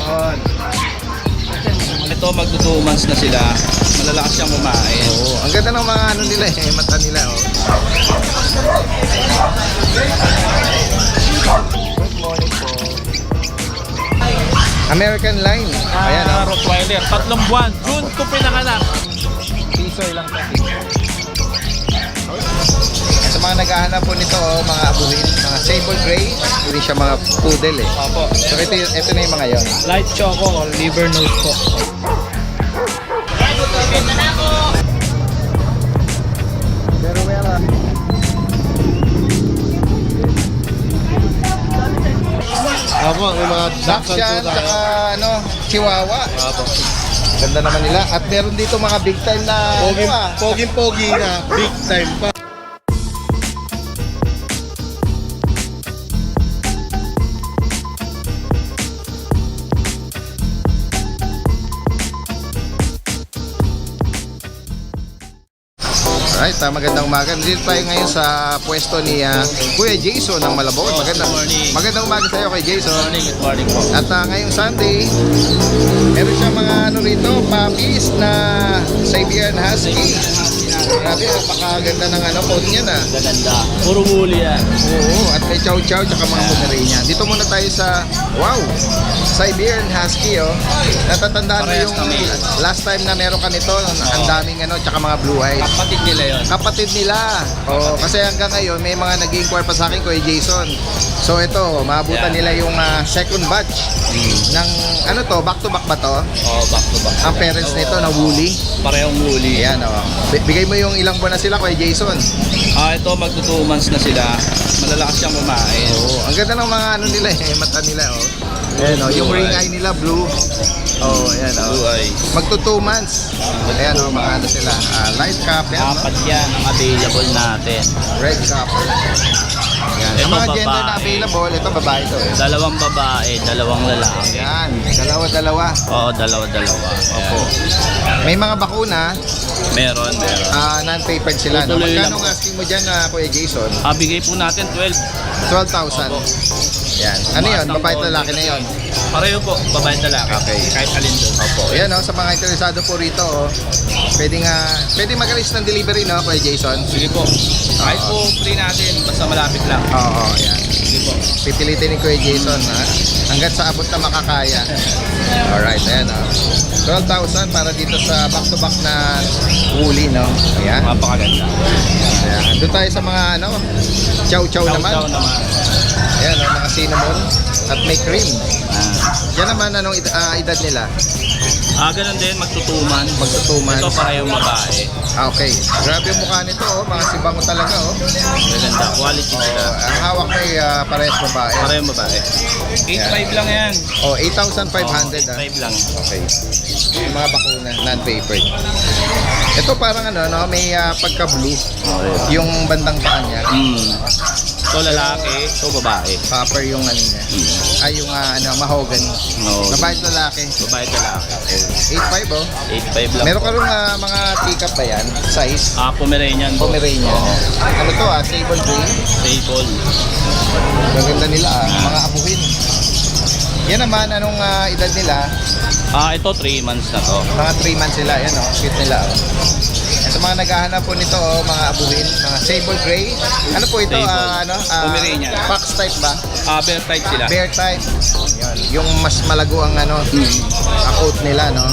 Yun. Ito magto 2 months na sila. Malalakas siyang kumain. Oo, ang ganda ng mga ano nila eh, mata nila oh. Good morning po. American Line. Ayan oh. Rottweiler, 3 buwan. June 2 pinanganak. Pisoy lang to. Sa mga naghahanap po nito oh, mga abuhin, mga sable gray, hindi siya mga poodle eh. Opo. So ito na yung mga yon. Light choco or liver nose po. Pero well Opo, may mga Dachshund, tsaka ano, Chihuahua. Opo. Ganda naman nila. At meron dito mga big time na Pogi na, big time pa. Alright, magandang umaga. Dito tayo ngayon sa pwesto ni Kuya Jason ng Malabon. Magandang umaga sa iyo, Kuya Jason. Good morning po. At ngayong Sunday, meron siyang mga ano rito, puppies na Siberian Husky. Grabe, napakaganda ng ano, coat niya na. Ganda. Puro woolly yan. Oo, at may chow chow tsaka mga Pomeranian. Dito muna tayo sa, wow, Siberian Husky oh. Natatandaan mo Parehas yung kami. last time na meron ka nito, ang daming ano, tsaka mga blue eyes. Kapatid nila yun. Kapatid nila. Oh, kasi hanggang ngayon may mga nag-inquire pa sa akin, Kuya Jason. So ito, maabutan nila yung second batch ng ano to, back to back ba to? Oh, back to back. Ang parents nito na woolly. Parehong woolly. Ayan oh. Bigay mo yung ilang buwan na sila, Kuya Jason. Ito magto 2 months na sila. Malalakas siyang kumain. Oh, ang ganda ng mga ano nila eh, mata nila oh. Ayan oh, yung ring eye nila blue. Oh, ayan oh. Blue eye. Magto 2 months. Ayan oh, mga ano sila. Light cap yan, no? Apat yan ang available natin. Red cap. Ayan. Sa Ito, mga gender na babae. available, ito babae to eh. 2 babae, 2 lalaki. Ayan, dalawa-dalawa. Oo, 2. Opo. May mga bakuna, Meron. non-papered sila. No? Tutuloy lang Magkano po. ang asking mo dyan, Kuya Jason? Bigay po natin 12,000. Opo. Yan. Ano yun? Tumaas ng Babae at konti lalaki na yun. Pareho po, babae at lalaki. Okay. Kahit alin doon. Opo. Yan oh, sa mga interesado po rito, oh, pwede mag-arrange ng delivery, no, Kuya Jason? Sige po. Kahit po free natin, basta malapit lang. Oo, yan. Sige po. Pipilitin ni Kuya Jason, ha? Hanggat sa abot na makakaya. Alright, ayan, oh. 12,000 para dito sa back-to-back na woolly, no? Ayan. Mapakaganda. Ayan. Doon tayo sa mga, ano, chow-chow naman. Chow naman. Ayan, oh, mga cinnamon at may cream. Yan naman, anong edad nila? Ganun din, magtutuman. Magtutuman. Ito parehong babae. Okay. Grabe yung mukha nito, oh. Mga sibango talaga, oh. Maganda, quality sila. Ang hawak may parehas babae. Parehong babae. 8.5 lang yan. Oh, 8,500 ah. 8.5 lang. Okay. Yung mga bakuna, non-papered. Ito parang ano, no, may pagka-blue. Yung bandang paa niya. Ito lalaki, ito babae. Copper yung ano niya. Ay, yung ano, mahogany. No. Babae at lalaki. Babae at lalaki. 8,500 oh. 8.5 lang. Meron ka rin mga teacup ba yan? Size? Pomeranian. Pomeranian. Ano to sable green. Stable. Gaganda nila mga abuhin. Yan naman, anong edad nila? Ito 3 months na to. Mga 3 months sila, yan oh, cute nila oh. Sa mga naghahanap po nito oh, mga abuhin, mga sable gray. Ano po ito? Sable. Pomeranian. Fox type ba? Bear type sila. Bear type. Yan. Yung mas malago ang ano, coat nila, no?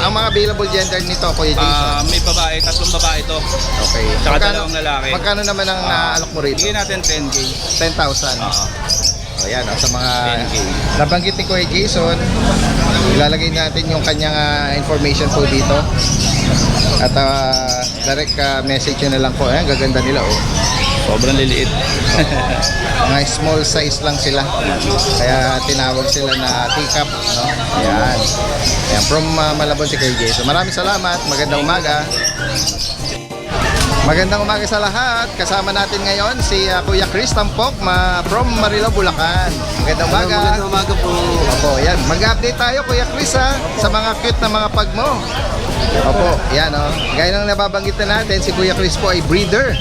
Ang mga available gender nito, Kuya Jason. May babae, 3 babae to. Okay. Tsaka 2 lalaki. Magkano naman ang alok mo rito? Bigyan natin 10K. 10,000. O yan, sa mga 10K. nabanggit ni Kuya Jason, ilalagay natin yung kanyang information po dito. At direct message nyo na lang po. Ayan, gaganda nila oh. Sobrang liliit. Mga small size lang sila. Kaya tinawag sila na teacup, no? Ayan. Ayan, from Malabon si Kuya Jason. Maraming salamat. Magandang umaga. Magandang umaga sa lahat. Kasama natin ngayon si Kuya Chris Tampok from Marilao, Bulacan. Magandang umaga. Magandang umaga po. Opo, yan. Mag-update tayo, Kuya Chris, sa mga cute na mga pag mo. Opo, yan, oh. Gaya ng nababanggit na natin, si Kuya Chris po ay breeder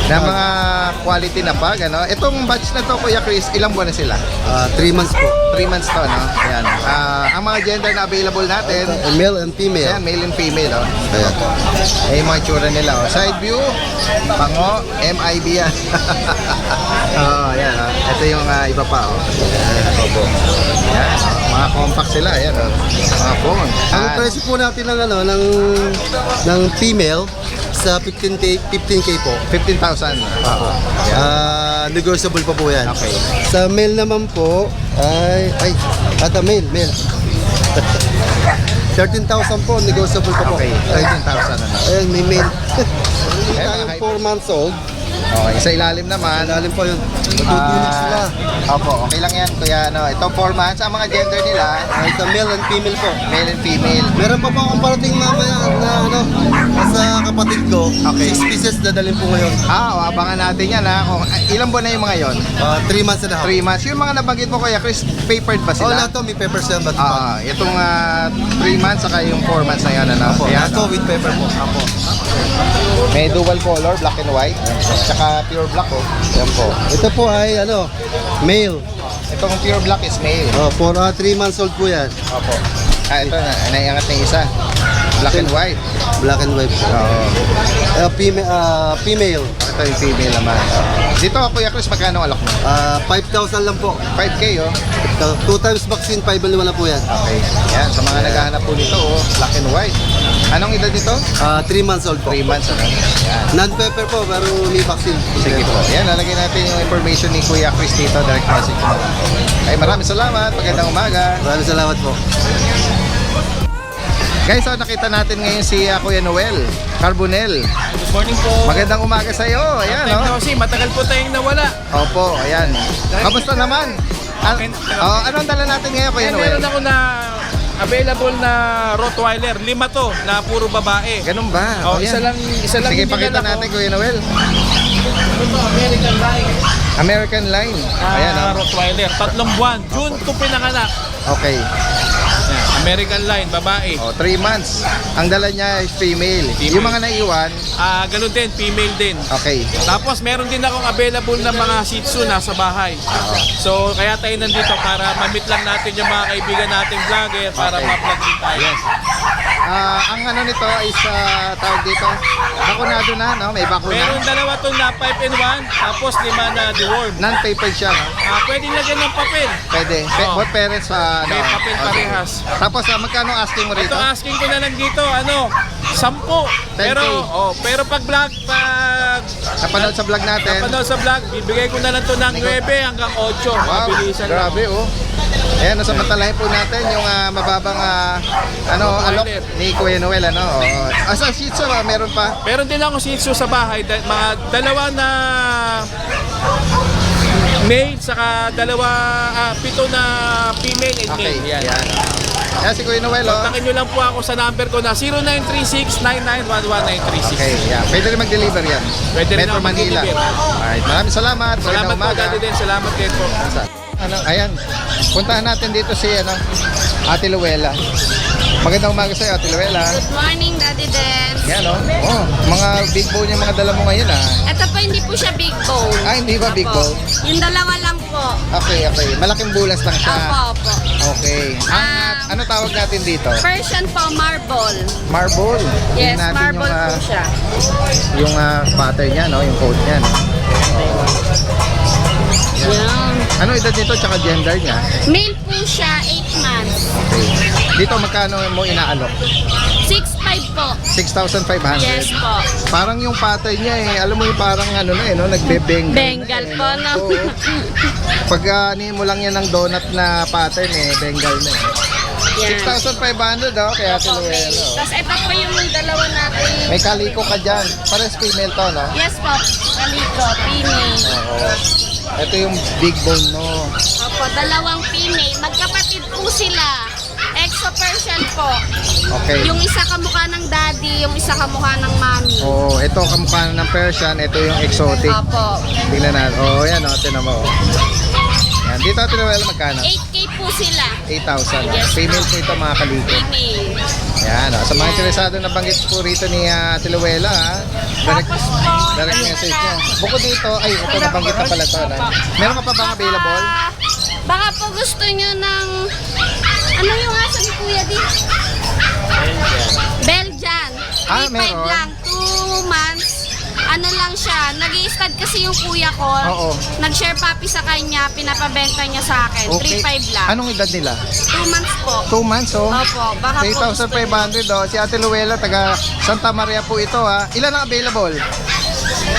Na mga quality na pag, ano? Itong batch na to, Kuya Chris, ilang buwan na sila? 3 months po. 3 months to, no? Ayan. Ang mga gender na available natin, Male and female. ayan, male and female, oh. Ayan. Ay, yung mga itsura nila, oh. Side view, pango, MIB yan. Oh, ayan, oh. Ito yung iba pa, oh. Ayan, opo. Ayan, oh. Mga compact sila, ayan, oh. Mga phone. Ang presyo po natin ng female sa 15K po. 15,000. Oo. Ayan. Negotiable pa po yan. Okay. Sa male naman po male. 13,000 po, negotiable pa po. Okay, 13,000 ano. Ayan, may male. Ayan, Yung 4 months old. Okay, sa ilalim naman. Malalim pa yun. Matutulog sila. Opo, okay lang yan, kuya. Ano, ito 4 months. Ang mga gender nila, Sa male and female po. male and female. Meron pa po akong parating mamaya na sa kapatid ko. Okay. 6 pieces dadalhin po ngayon. Abangan natin yan ha. Kung, ilang buwan na yung mga yon? 3 months and a half. 3 months. Yung mga nabanggit mo, kuya Chris, papered ba Oh, sila? lahat to may paper siya, but pa. Itong 3 months saka yung 4 months na yan. Ano? Apo, Ayan, lahat to with paper po. Apo. may dual color, black and white. Tsaka pure black, oh. Yan po. Ito po ay male. Itong pure black is male. For 3 months old po yan. Opo. Ito na, naiangat na yung isa. Black and white. Black and white po. Oo. Female. Ito yung female naman. Dito, Kuya Chris, magkano ang alak mo? 5,000 lang po. 5K, oh. 2 times vaccine, 5,000 na po yan. Okay. Yan, sa mga naghahanap po nito, oh. Black and white. Anong edad nito? 3 months old po. 3 months, ano? Yan. Non-pepper po, pero may vaccine. Sige po. Yan, lalagyan natin yung information ni Kuya Chris dito. Direct message mo. Ay, maraming salamat. Magandang umaga. Maraming salamat po. Guys, nakita natin ngayon si Kuya Noel Carbonel. Good morning po. Magandang umaga sa iyo. Ayan, Time oh. no see, matagal po tayong nawala. Opo, ayan. Kamusta naman? Anong dala natin ngayon, Kuya Eh, Noel? meron ako na available na Rottweiler, 5 to, na puro babae. Ganun ba? Oh, yan. isa lang Sige, yung pakita dinala ko. natin, Kuya Noel. Ito, American Line. American Line. Ayan, oh. Rottweiler, 3 buwan. June ko pinanganak. Okay. Yan, American Line, babae. 3 months. Ang dala niya is female. Female. Yung mga naiwan, Ganun din, female din. okay. Tapos meron din akong available na mga Shih Tzu nasa bahay. So kaya tayo nandito para ma-meet lang natin yung mga kaibigan nating vlogger para Okay. ma-vlog din tayo. Ang ano nito is tawag dito, bakunado na, no? May bakuna. Meron dalawa to na 5-in-1, tapos 5 na deworm. Non-papered siya, no? Pwede lagyan ng papel. Pwede. Oo. Both parents, May papel okay. parehas. Tapos, magkano asking mo rito? Ito asking ko na lang dito, 10. Pero pag vlog, Napanood sa vlog natin. napanood sa vlog, bibigay ko na lang to ng 9 hanggang 8. Wow, Mabilisan lang. grabe, oh. Ayan, nasamantalahin po natin yung mababang alok ni Kuya Noel, ano? Oh. Sa Shih Tzu, meron pa? Meron din ako Shih Tzu sa bahay, mga dalawa na male, saka 7 na female and Okay, male. Yan. yan. Yan si Kuya Noel, oh. Kontakin nyo lang po ako sa number ko na 0936-9911-936. Okay, yan. Pwede rin mag-deliver yan. Pwede rin Metro ako Manila. mag-deliver. Alright, maraming salamat. Salamat Magandang po, umaga. Daddy din. Salamat kayo po. Ayan, puntahan natin dito si Ate Luella. Magandang umaga sa iyo, Ate Luella. Good morning, Daddy Den. Yan, oh. Mga big bone yung mga dala mo ngayon, Ito po, hindi po siya big bone. Hindi ba big Apo. bone? Yung dalawa lang po. Okay. Malaking bulas lang siya. Opo. Okay. Ano tawag natin dito? Persian po, marble. Marble. Yes, Tingnan natin marble po siya. yung pattern niya, no? Yung coat niya, no? Yan. Ano edad nito tsaka gender niya? Male po siya, 8 months. Okay. Dito magkano mo inaalok? 6'5 po. 6,500. Yes po. Parang yung pattern niya alam mo yung parang no, nagbe-bengal. Bengal po, no? Oo. Pag mo lang yan ng donut na pattern bengal na Yan. 6,500 kaya Opo, male. Luella. Tapos ito po yung dalawa natin. May kaliko ka dyan. Pares female to, no? Yes po, kaliko, female. Oo. Ito yung big bone, no? Opo, dalawang female. Magkapatid po sila. Exo Persian po. Okay. Yung isa kamukha ng daddy, yung isa kamukha ng mommy. Oo, ito kamukha ng Persian, ito yung exotic. Opo. Tingnan natin. Yan, tinan mo. Yan. Dito Ate Luella magkano? 8K po sila. 8,000. Yes, Female po. po ito mga kaligid. Female. Yan, sa mga interesado na banggit po rito ni Ate Luella, direct, Tapos po, direct message nyo. Bukod dito, ay, ito nabanggit na pala ito. Meron ka pa bang available? Baka po gusto nyo ng... Ano yung aso ni Kuya di? Belgian. Ah, 3.5 meron. lang. 2 months. Ano lang siya. Nag-i-stud kasi yung kuya ko. Oo. Nag-share puppy sa kanya. Pinapabenta niya sa akin. 3.5 lang. Anong edad nila? 2 months po. 2 months, oh. Opo. Baka po gusto niyo. 3,500, oh. Si Ate Luella, taga Santa Maria po ito, ha. Ilan ang available?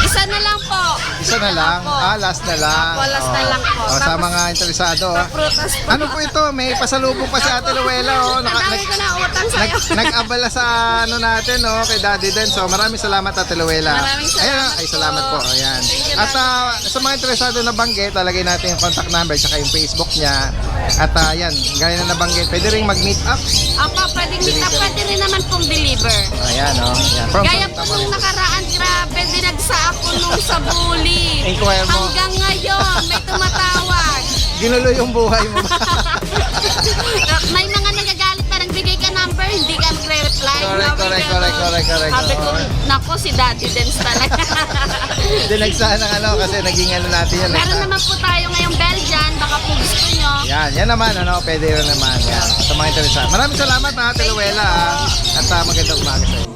Isa na lang po. Isa na lang? Opo. Last na lang. Opo, last na lang po. Sa Tapos, mga interesado, ha. Prutas po. Ano po ito? May pasalubong pa si Ate Luella, oh. Ang dami ko na utang sa'yo. Nag-abala sa ano natin, no, kay Daddy Den. So, maraming salamat, Ate Luella. Maraming salamat Ayan, ay, salamat po. Ayan. Thank you, At sa mga interesado na banggit, lalagay natin yung contact number tsaka yung Facebook niya. At yan, gaya na nabanggit, pwede rin mag-meet up. Opo, pwedeng meet up. Pwede rin naman pong deliver. Ayan, oh. Ayan. From Gaya Santa po nung nakaraan, grabe, dinagsa ako nung sa bully. Inquire mo. Hanggang ngayon, may tumatawag. Ginulo yung buhay mo. May mga nagagalit pa, nagbigay ka number, hindi ka magre-reply. Correct. Sabi ko, nako, si Daddy Dens talaga. Dinagsahan ng ano, kasi naging ano natin yan. Meron naman po tayo ngayong Belgian, baka po gusto nyo. Yan naman, ano, pwede rin naman. Yan, sa mga interesado. Maraming salamat, ha, Ate Luella, ha. At magandang umaga sa inyo.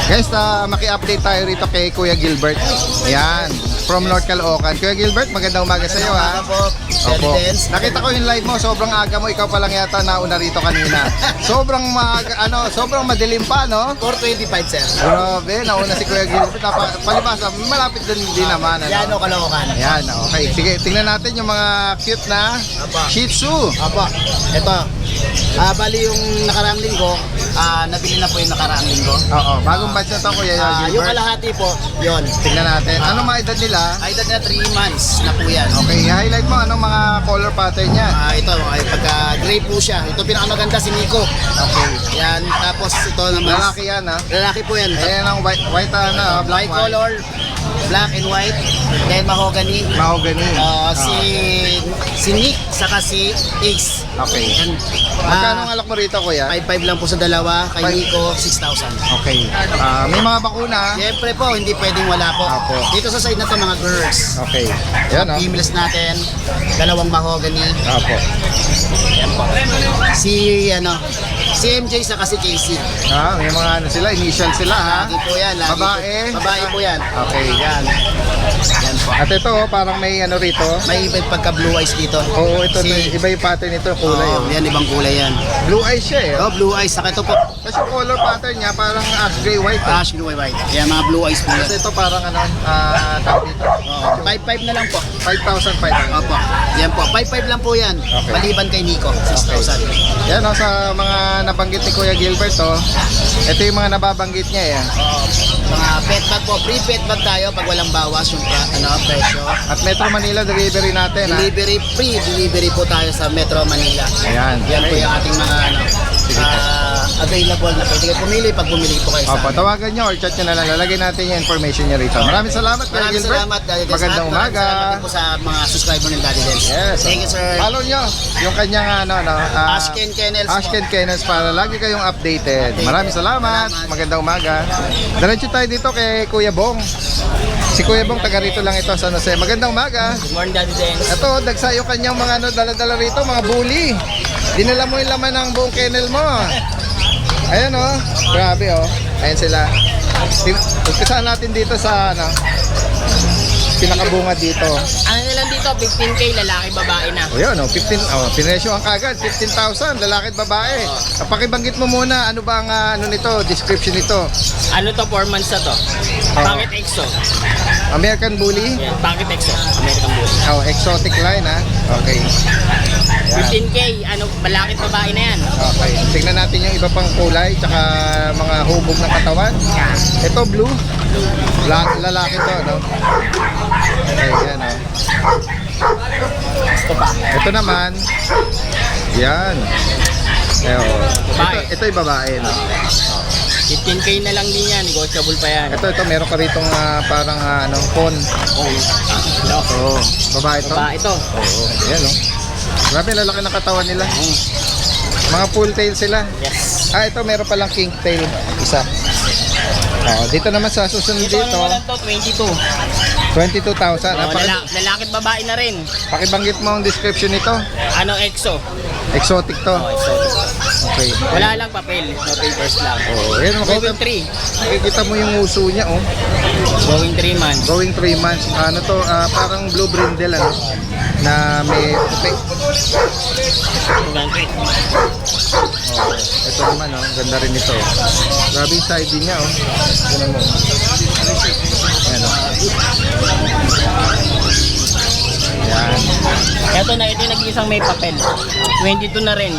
Guys, maki-update tayo rito kay Kuya Gilbert. Ayan, from North Caloocan. Kuya Gilbert, magandang umaga sa iyo, ha. Opo. Nakita ko yung live mo, sobrang aga mo. Ikaw pa lang yata nauna rito kanina. Sobrang sobrang madilim pa, no? 425, sir. Grabe, nauna si Kuya Gilbert. Palibasa, malapit din naman, ano? Yano, Caloocan. Ayan, okay. Sige, tingnan natin yung mga cute na Shih Tzu. Apo, ito. Bali yung nakaraang linggo, nabili na po yung nakaraang linggo. Oo, bagong batch na to, Kuya Yung Gilbert. kalahati po, yun. Tingnan natin. Ano mga edad nila? Ay, edad na 3 months na po yan. Okay, highlight mo anong mga color pattern niya. Ito, ay pagka-gray po siya. Ito pinakamaganda si Nico. Okay. Yan, tapos ito naman. Lalaki yan, ha? Lalaki po yan. Ayan ang white black White color, black and white, then mahogany. Mahogany. Si Nick, saka si Ace. Okay. Yan. Magkano ang alak mo rito, Kuya? 5.5 lang po sa dalawa, kay Five. Nico 6,000. Okay. May mga bakuna. Siyempre po, hindi pwedeng wala po. Apo. Dito sa side na to mga girls. Okay. Yan, oh. Females natin, dalawang mahogany. Apo. Si MJ saka si Casey. May mga ano sila, initial sila, ha? Lagi po yan. Lagi Babae? Po. Babae po yan. Okay. Yan. Yan po. At ito, parang may ano rito. May iba pagka blue eyes dito. Oo, ito, Si- iba yung pattern nito, kulay. Oo, oh. yan, ibang kulay yan. Blue eyes siya, eh. Oh, blue eyes. Saka ito po, Tapos yung color pattern niya, parang ash gray white. eh. ash blue white. Yan, mga blue eyes po yan. Tapos ito parang ano, tawag dito. Oo, 5.5 na lang po. 5,500. Opo. Yan po. 5.5 lang po yan. Okay. Maliban kay Nico. 6,000. Yan, oh, sa mga nabanggit ni Kuya Gilbert, oh. Ito yung mga nababanggit niya, eh. Mga pet bag po. Free pet bag tayo pag walang bawas yung presyo. At Metro Manila delivery natin, ha. Delivery, free delivery po tayo sa Metro Manila. Ayan. Yan po yung ating mga available na pwede kayo pumili pag bumili po kayo sa Opo, amin. tawagan nyo or chat nyo na lang. Lalagay natin yung information nyo rito. Maraming salamat, Kuya Maraming Gilbert. salamat, Daddy Dens. Magandang At umaga. Salamat din po sa mga subscriber ng Daddy Dens. Yes. Thank you, sir. Follow nyo yung kanyang Ashken Kennels po. Ashken Kennels para lagi kayong updated. Maraming salamat. Magandang umaga. Diretso tayo dito kay Kuya Bong. Si Kuya Bong, taga rito lang ito sa San Jose. Magandang umaga. Good morning, Daddy Dens. Ito, dagsa yung kanyang mga dala-dala rito, mga bully. Dinala mo yung laman ng buong kennel mo. Ayan, oh. Grabe, oh. Ayan sila. Umpisaan natin dito sa pinakabunga dito. Ano na lang dito, 15K, lalaki, babae na. O yun, oh, 15, pinesyo ang kagad, 15,000, lalaki at babae. Pakibanggit mo muna, ano ba ang nito, description nito? Ano to, 4 months na to? Bakit EXO? American Bully? Yan, bakit EXO? American Bully. Oh, exotic line, ha? Okay. Yan. 15K, ano, lalaki, babae na yan. Okay. Tingnan natin yung iba pang kulay, tsaka mga hubog ng katawan. Yan. Ito, blue. Lalaki to, no? Okay, yan, oh. Gusto pa. Ito naman, yan. Ito, Babae. ito yung babae, no? Oh. 15K na lang din yan. Negotiable pa yan. Ito, meron ka rito parang phone. No. Oo, babae to. Baba ito. Oo, ayan o. Grabe, lalaki ng katawan nila. Mga full tail sila. Yes. Ito meron palang king tail. Isa. Dito naman sa susunod Dito dito, ano lang to, 22. 22,000. Oh, lalaki at babae na rin. Pakibanggit mo ang description nito. Ano, EXO? Exotic to. Oh, exotic. Okay. Wala lang papel. No papers lang. Oo, yan, Going 3. makikita mo yung uso niya, oh. Going 3 months. Going 3 months. Ano to, parang blue brindle, na may puti. Ito naman, ganda rin ito. Grabe yung side din niya, Tignan mo. Ayan, Ayan. Ito yung nag-iisang may papel. 22 na rin.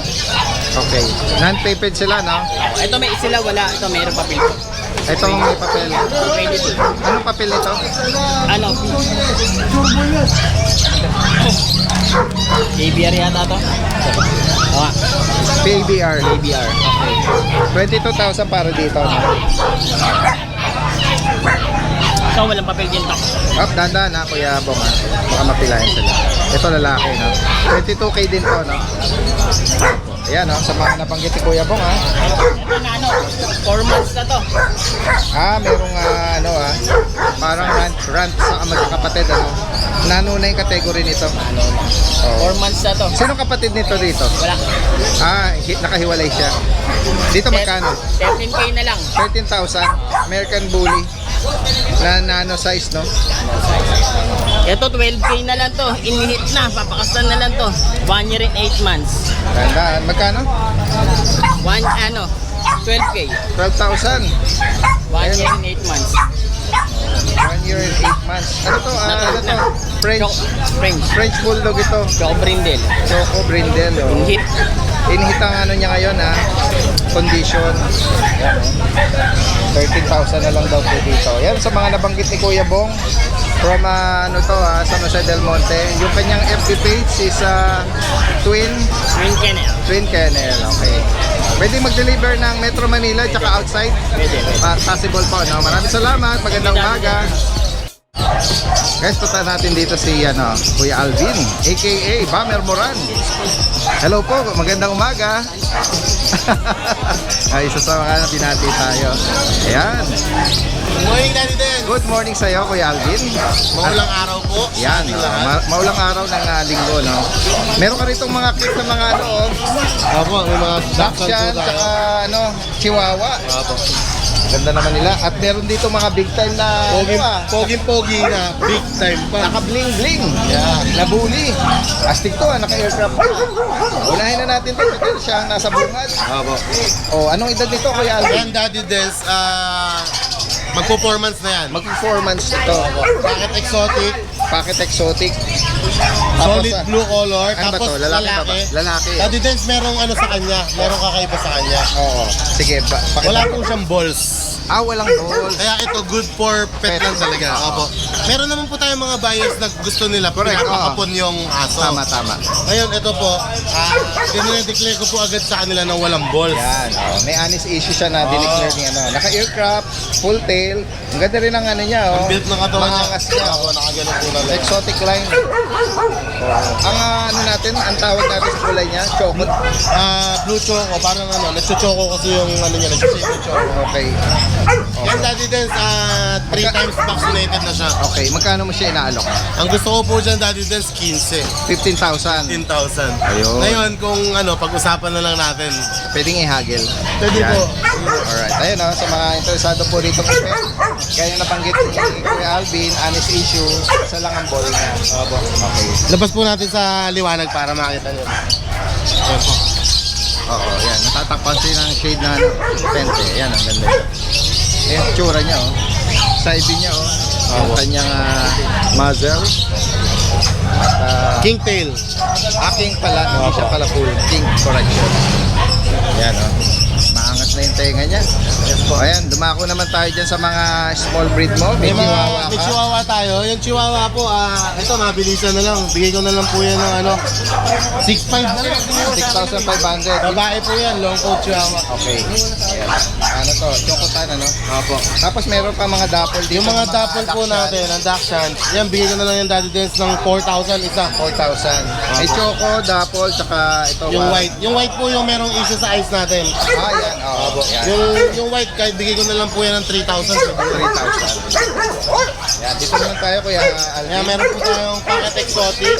Okay. Non-paped sila, no? Ito may sila wala. Ito mayroong papel. Ito ang may papel. 22. Anong papel nito? Ano? ABR yata to? Oo. PABR. ABR. Okay. 22,000 para dito, no? So walang papel din to. Dahan-dahan na, Kuya Bong, Baka mapilayan sila. Ito lalaki, no? 22K din to, no? Ayan, sa mga nabanggit ni Kuya Bong, Ito na 4 months na to. merong, parang rant sa magkakapatid, Nano na yung category nito. Oh. 4 months na to. Sino kapatid nito dito? Wala. Nakahiwalay siya. Dito magkano? 13K na lang. 13,000. American Bully. Na nano size, no? Ito 12K na lang to. Inhit na. Papakastan na lang to. 1 year and 8 months. Gandaan. Magkano? 12K. 12,000. 1 year and 8 months. 1 year and 8 months. Ano to? French. French Bulldog ito. Choco Brindle. Choco Brindle. Inhit. Inhit ang niya ngayon, condition. Yan, 13,000 na lang daw po dito. Yan, sa mga nabanggit ni Kuya Bong from San Jose del Monte. Yung kanyang FB page is Twin Kennel. Okay. Pwede mag-deliver ng Metro Manila tsaka outside? Pwede. Possible po, no? Maraming salamat. Magandang umaga. Guys, punta natin dito si Kuya Alvin, aka Bamer Moran. Hello po, magandang umaga. Isa sa mga binati tayo. Ayan. Good morning, Daddy Den. Good morning sa iyo, Kuya Alvin. Maulang araw po. Yan, maulang araw ng linggo, no? Meron ka ritong mga cute na mga Opo, may mga Dachshund, tsaka Chihuahua. Opo. Ganda naman nila. At meron dito mga big time na Pogi na, big time pa. naka-bling-bling. Yeah. Nabuli. Astig to, naka-aircraft. Unahin na natin to. Ito siya ang nasa bungad. Opo. Anong edad nito, Kuya Alvin? Ayan, Daddy Dens, mag-performance na yan. Mag-performance ito. Packet exotic, Packet exotic. solid Tapos, blue color, ano ba tapos to? Lalaki ba ba? Lalaki. Daddy Dens, merong sa kanya, merong kakaiba sa kanya. Oo. Sige, Wala po siyang balls. walang balls. Kaya ito, good for pet lang talaga. Opo. Meron naman po tayong mga buyers na gusto nila, Correct, pinapakapon yung aso. Tama. Ngayon, ito po, dinideclare ko po agad sa kanila na walang balls. Yan. May honest issue siya na dineclare niya. Naka-aircraft, full tail. Ang ganda rin ang niya. Ang built ng katawan niya. Maangas niya. Opo, nakaganon po na lang. Exotic line. Ang natin, ang tawag natin sa kulay niya, chocolate. Blue choco, parang nagcho-choco kasi yung niya, nagcho-choco choco. Okay. Yan, Daddy Dens, 3 times vaccinated na siya. Okay, magkano mo siya inaalok? Ang gusto ko po dyan, Daddy Dens, 15. 15,000. 15,000. Ayun. Ngayon, kung pag-usapan na lang natin. Pwedeng ihagil. Pwede Yan. po. Alright. Ayun, sa mga interesado po rito kay Pet. Gaya na nabanggit ni Kuya Alvin, honest issue, isa lang ang ball niya. Okay. Labas po natin sa liwanag para makita nyo. Ayan po. Oo, yan. Natatakpan siya ng shade na pente. Yan, ang ganda. Ayan, yung tsura niya, Side view niya, Yung kanyang muzzle. At, King tail. king pala, hindi siya pala full. King, correction. Yan, maangat na yung tenga niya. Ayan, dumako naman tayo dyan sa mga small breed mo. May chihuahua May ka. chihuahua tayo. Yung chihuahua po, ito mabilisan na lang. Bigay ko na lang po yan ng 6.5 na lang. 6,500. Babae po yan, long coat chihuahua. Okay. Ayan. ano to, chocotan ano? Opo. Tapos meron pa mga dapol dito. Yung mga dapple po natin, ang Dachshund, yan, bigay ko na lang yung Daddy Dance ng 4,000 isa. 4,000. May choco, dapol, tsaka ito. Yung white. Yung white po yung merong issue sa eyes natin. Ah, yan. Oo, yan. Yung white, kahit bigay ko na lang po yan ng 3,000. 3,000. Yan, dito naman tayo, Kuya Alvin. Kaya meron po tayong packet exotic.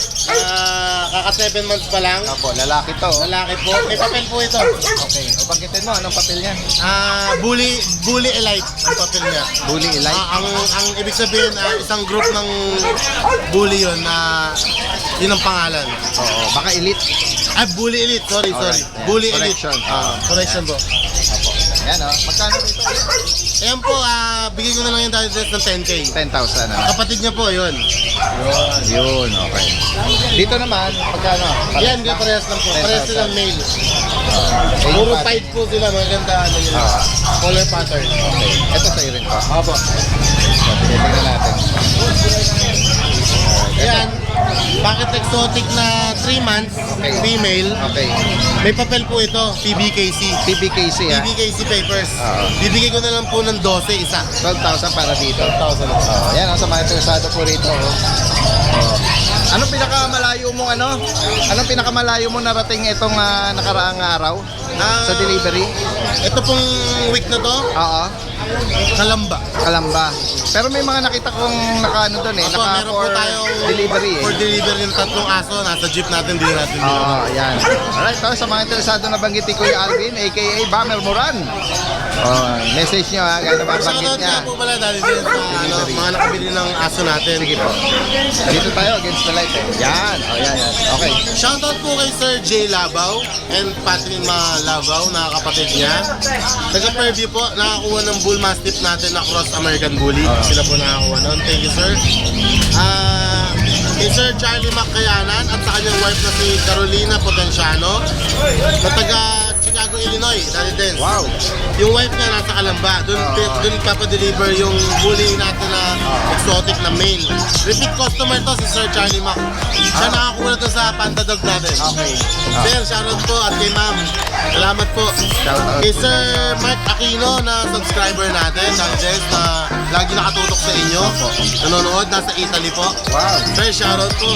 Kaka 7 months pa lang. Opo, lalaki to. Oh. Lalaki po. May papel po ito. Okay. O, bangkitin mo, anong papel niya? Bully Elite ang papel niya. Bully Elite? Ang ibig sabihin, isang group ng bully yun na yun ang pangalan. Oo, baka elite. Bully Elite. Sorry. Alright, yeah. Bully Correction. Elite. Correction po. Opo. Yan o. Magkano dito? Ayan po, bigay ko na lang yung Daddy Dance ng 10K. 10,000 ano? Kapatid niya po, yun. Yun, okay. Dito naman, magkano? Yan, parehas lang po. 10,000. Parehas silang male. Eh, yung Puro pat- fight po sila, maganda ano yun. Ah. Color pattern. Okay. Ito sa'yo rin to. Opo. So, tingnan natin. Ayan, packet exotic na 3 months, Okay. female. Okay. May papel po ito, PBKC. PBKC ha? PBKC papers. Oo. Bibigay ko na lang po ng 12 isa. 12,000 para dito. 12,000. Oh, yan ang sa mga interesado po rito. Oh. Anong pinakamalayo mong ano? Anong pinakamalayo mo narating itong nakaraang araw sa delivery? Ito pong week na to, Oo. Kalamba. Kalamba. Pero may mga nakita kong naka-ano doon eh, Opo, naka meron po for tayong delivery eh. for delivery ng 3 aso. Nasa jeep natin, di natin Oo, yan. Alright, so, sa mga interesado na banggit ni Kuya Alvin, aka Bummer Moran. Oh, message nyo ha, gano'n ba banggit Shoutout niya. nga po pala dahil din sa mga nakabili ng aso natin. Sige po. Dito tayo, against the light eh. Yan, oh yan. Okay. Shoutout po kay Sir J. Labaw and Patrima Labaw, na kapatid niya. Taga Fairview po, nakakuha ng Bull Mastiff natin na Cross American Bully. Sila po nakakuha nun. Thank you, sir. Kay Sir Charlie Mackayanan at sa kanyang wife na si Carolina Potenciano na taga Chicago, Illinois. Daddy Dance. Wow. Yung wife niya nasa Kalamba. Doon papadeliver yung bully natin na exotic na male. Repeat customer to si Sir Charlie Mac. Siya nakakuha na to sa Panda Dog natin. Okay. Sir, shoutout po at kay ma'am. Salamat po. Shoutout. Kay Sir Mark Aquino na subscriber natin, Dantes, na lagi nakatutok sa inyo. Nanonood, nasa Italy po. Wow. Sir, shoutout po.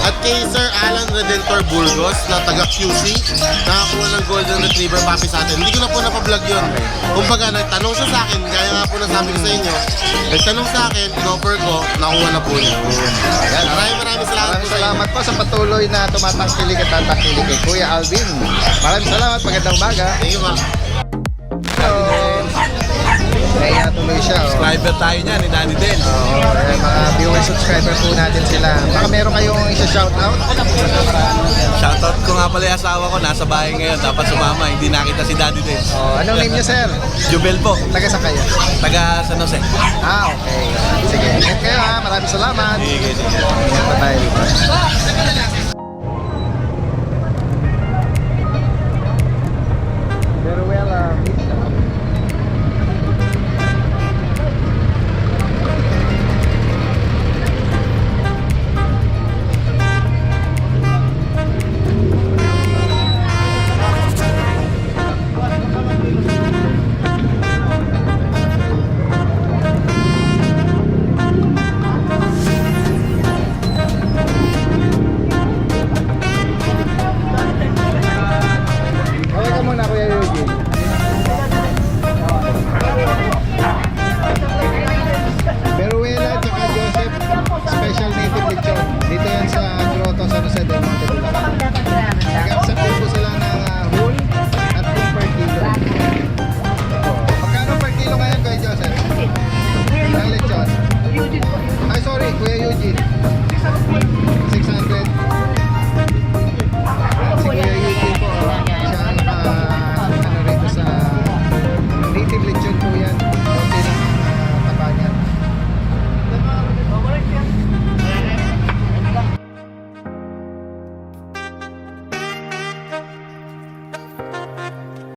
At kay Sir Alan Redentor Burgos na taga QC, nakakuha ng Golden Retriever puppy sa atin. Hindi ko na po napablog yun. Kumbaga, nagtanong siya sa akin, kaya nga po nasabi ko sa inyo, nagtanong sa akin, in-offer ko, nakuha na po niya. Ayan. Maraming salamat po Maraming sa inyo. salamat po sa patuloy na tumatangkilik at tatangkilik kay Kuya Alvin. Maraming salamat, magandang umaga. Thank you, ma'am. Hello. Kaya tuloy siya. Oh. Subscriber tayo niya ni Daddy Den. Oo, mga viewer subscriber po natin sila. Baka meron kayong isa-shoutout? Shoutout ko nga pala yung asawa ko, nasa bahay ngayon, dapat sumama, hindi nakita si Daddy Den. Oh, anong name niyo, sir? Jubel po, Taga sa kayo? taga San Jose. Okay. Sige. Ingat kayo ha. Maraming salamat. Sige. Ingat pa tayo dito.